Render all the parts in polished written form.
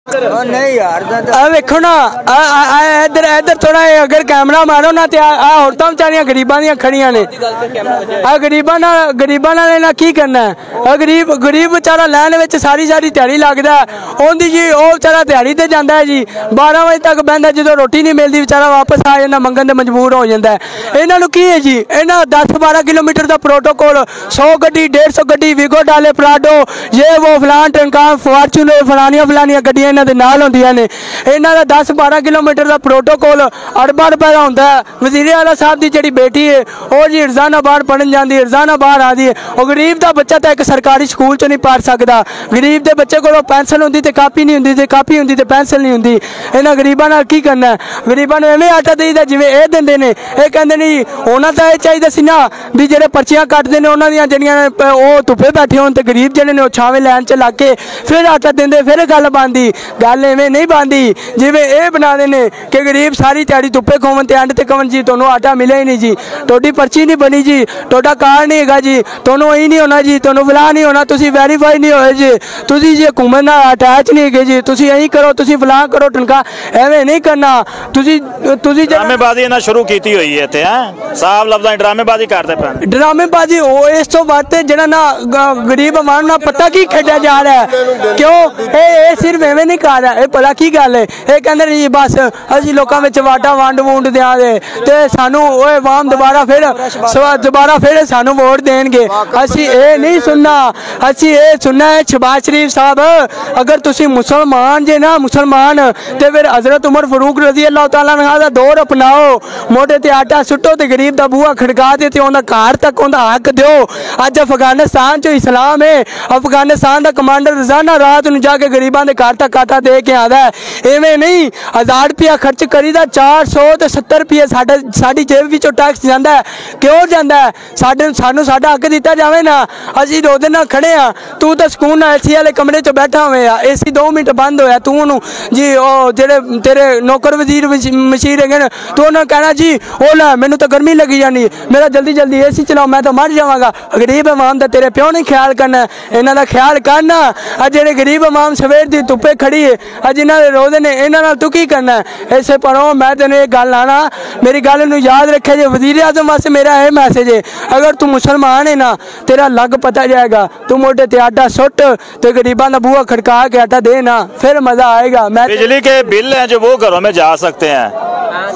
नहीं यार वेखो ना इधर इधर थोड़ा अगर कैमरा मारो ना तो औरतां बेचारियां गरीबां दियां खड़ियां ने गरीबां नाल की करना है। गरीब बेचारा लैन में सारी सारी दिहाड़ी लगता है उनकी जी वो बेचारा दिहाड़ी ते जाता है जी 12 बजे तक बहता जो रोटी नहीं मिलती बेचारा वापस आ जाता मंगन ते मजबूर हो जाता है। इन्हों की है जी इन्हों 10-12 किलोमीटर का प्रोटोकॉल 100 गड्डी 150 गड्डी विगो डाले पराडो ये वो फलान टंका फॉर्चूनर फलानिया गड्डियां इन्हों के नाल होंदियां ने। इन्हों का 10-12 किलोमीटर का प्रोटोकॉल अरबा रुपए का होंदा है। वज़ीर आला साहब की जी बेटी है वो जी रजानाबाद पढ़न जाती है रजानाबाद आती है। और गरीब का बच्चा तो एक सरकारी स्कूल च नहीं पढ़ सकता। गरीब के बच्चे को पेंसिल होंगी तो कापी नहीं होंगी कापी होंगी तो पेंसिल नहीं होंगी। इन्होंने गरीबों नाल की करना है। गरीबों ने एवं आटा देईदा जिवें ये देंदे ने ये कहंदे नहीं होना तो यह चाहिए सी ना भी जेडे पर्चियां कटदे ने उन्हां दियां जेहड़ियां वो धुप्पे बैठे होण ते गरीब जेहड़े ने छावें लैन च लग के फिर आटा देंदे फिर गल बनदी। गल इवें नहीं बनदी जिवें ये बना देने कि गरीब सारी दिहाड़ी धुप्पे खोवन ते एंड ते कहन जी तुहानूं आटा मिले ही नहीं जी तुहाडी पर्ची नहीं बनी जी तुहाडा कार्ड नहीं हैगा जी तुहानूं यही नहीं होना जी तुहानूं फलां नहीं होना तुसीं वैरीफाई नहीं होए जी तुसीं जी हुकूमत नाल अटैच नहीं हैगे जी तुसीं यही करो तुसीं फलां करो टनका एवें नहीं करना। तुसीं ड्रामेबाजी ना शुरू कीती हुई है इत्थे हैं साहब लफ्ज़ां ड्रामेबाजी करदे पे ड्रामेबाजी हो इस तो बाद जिहड़ा ना गरीब आवाम ना पता की खेडिया जा रहा है क्यों ये सिर्फ एवें नहीं कर रहा ये भला की गल है ये कहंदे नहीं बस असीं लोकां विच वाटा वंड वूंड देंगे ते सानूं ओए आवाम दोबारा फिर सानूं वोट देणगे। असीं ये नहीं सुनना असीं ये सुनना है शहबाज शरीफ साहब अगर तुसीं मुसलमान जे ना मुसलमान ते फिर हज़रत उमर फारूक रज़ी अल्लाह तआला अन्हु दा दौर अपनाओ मोढे ते आटा सुट्टो ते गरीब दा बूहा खड़का दे ते उहदा घर तक उहदा हक दिओ। अज अफगानिस्तान च इस्लाम है अफगानिस्तान दा कमांडर रोजाना रात नूं जाके गरीबां दे घर तक आटा दे के आंदा है। इवें नहीं 1000 रुपया खर्च करीदा 400 ते 70 रुपये साडी जेब विचों टैक्स जांदा है क्यों जांदा है सानूं साडा हक दिता जावे ना असीं दो दिन खड़े हाँ तू तो सकून नाल एसी वाले कमरे च बैठा होवे आ एसी 2 मिनट बंद होया तू उहनूं जी ओ जेड़े तेरे नौकर वजीर मशीर है तू उन्होंने कहना जी ओ लै मैनू तो गर्मी लगी जानी मेरा जल्दी जल्दी एसी चलाओ मैं तो मर जावांगा। गरीब अवाम का तेरे प्यो ने ख्याल करना इन्हां दा ख्याल करना अज जेड़े गरीब अवाम सवेर दी धुप्पे खड़ी है अज इन्हां दे रोज़े ने इन्हां नाल तू की करना है। इसे पढ़ो मैं तेन एक गल आना मेरी गल नूं याद रखे जे वज़ीर आज़म वास्ते मेरा यह मैसेज है अगर तू मुसलमान है ना तेरा लग पता जाएगा तू मोटे ते आटा सुट तो गरीबां दा बूहा खड़का के आटा दे ना फिर मजा आएगा। मैं बिजली के बिल हैं जो वो घरों में जा सकते हैं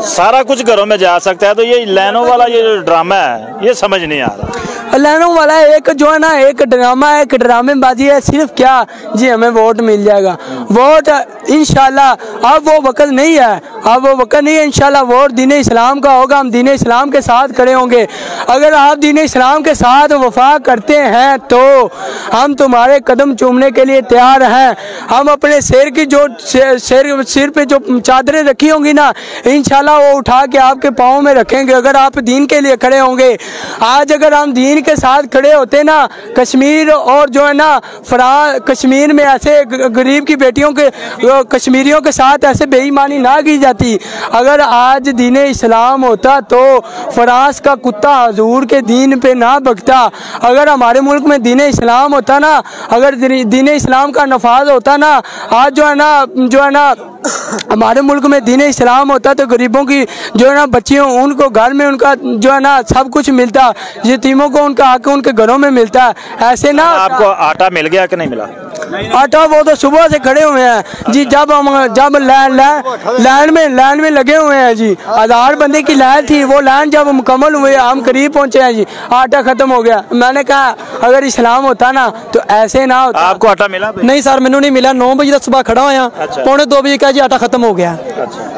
सारा कुछ घरों में जा सकता है तो ये लाइनों वाला ये जो ड्रामा है ये समझ नहीं आ रहा। लाइनों वाला एक जो है ना एक ड्रामा है एक ड्रामेबाजी है सिर्फ क्या जी हमें वोट मिल जाएगा वोट इंशाल्लाह अब वो वक्त नहीं है अब वो वक्त नहीं है इंशाल्लाह वोट दीन इस्लाम का होगा हम दीन इस्लाम के साथ खड़े होंगे। अगर आप दीन इस्लाम के साथ वफा करते हैं तो हम तुम्हारे कदम चूमने के लिए तैयार हैं। हम अपने सिर की जो सिर पे जो चादरें रखी होंगी ना इंशाल्लाह वो उठा के आपके पाँव में रखेंगे अगर आप दीन के लिए खड़े होंगे। आज अगर हम दीन के साथ खड़े होते ना कश्मीर और जो है ना कश्मीर में ऐसे गरीब की बेटियों के कश्मीरियों के साथ ऐसे बेईमानी ना की जाती। अगर आज दीन इस्लाम होता तो फ्रांस का कुत्ता हजूर के दीन पे ना भगता। अगर हमारे मुल्क में दीन इस्लाम होता ना अगर दीन इस्लाम का नफाज होता ना आज जो है ना हमारे मुल्क में दीन इस्लाम होता तो गरीबों की जो है ना बच्चियों उनको घर में उनका जो है ना सब कुछ मिलता यतीमों को उनका आके उनके घरों में मिलता है। ऐसे ना आपको आटा मिल गया कि नहीं मिला? आटा वो तो सुबह से खड़े हुए हैं जी जब लाइन में लगे हुए हैं जी 1000 बंदे की लाइन थी वो लाइन जब मुकम्मल हुई हम करीब पहुंचे हैं जी आटा खत्म हो गया। मैंने कहा अगर इस्लाम होता ना तो ऐसे ना होता। आपको आटा मिला? नहीं सर मैनू नहीं मिला 9 बजे सुबह खड़ा होया पौने 2 बजे कहा जी आटा खत्म हो गया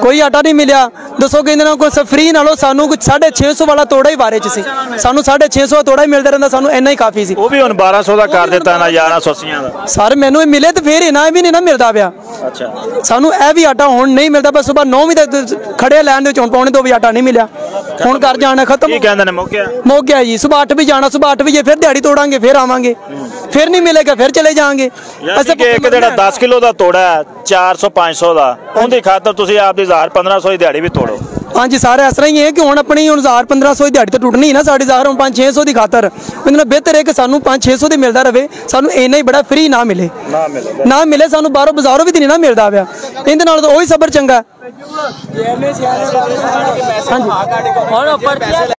कोई आटा नहीं मिला। दसो कि फ्री नालों सानू कुछ 650 वाला तोड़ा ही बारे च सी सानू 650 तोड़ा ही मिलता रहता सानू इन्ना ही काफ़ी सी वो भी हुण 1200 का कर दिता ना 1180 का सर मैनू मिले तो फिर इना भी नहीं ना मिलता पाया। अच्छा सानू यह भी आटा हुण नहीं मिलता बस सुबह 9 बजे तक खड़े लैन दे हुण पौने 2 बजे आटा नहीं मिला हुण घर जाना खत्म मुक गया जी। सुबह 8 बजे जाना सुबह 8 बजे फिर दिहाड़ी तोड़ांगे फिर आवांगे फिर नहीं मिलेगा फिर चले जाएंगे। एक जेड़ा 10 किलो का तोड़ा है 400-500 का उनकी खातर तुसीं आपदी 1000-1500 की दिहाड़ी भी तोड़ो हाँ जी सारे इस तरह ही है कि हुण अपनी 1000-1500 दिहाड़ी तो टुटनी ना साड़ी ज़ाहिर 500-600 की खातर उन्हें बेहतर है कि सानू 500-600 की मिलता रहे सानू इन्ना ही बड़ा फ्री ना मिले सानू बाहरों बाजारों भी नहीं ना मिलता पाया इहदे नाल तो वही सबर चंगा।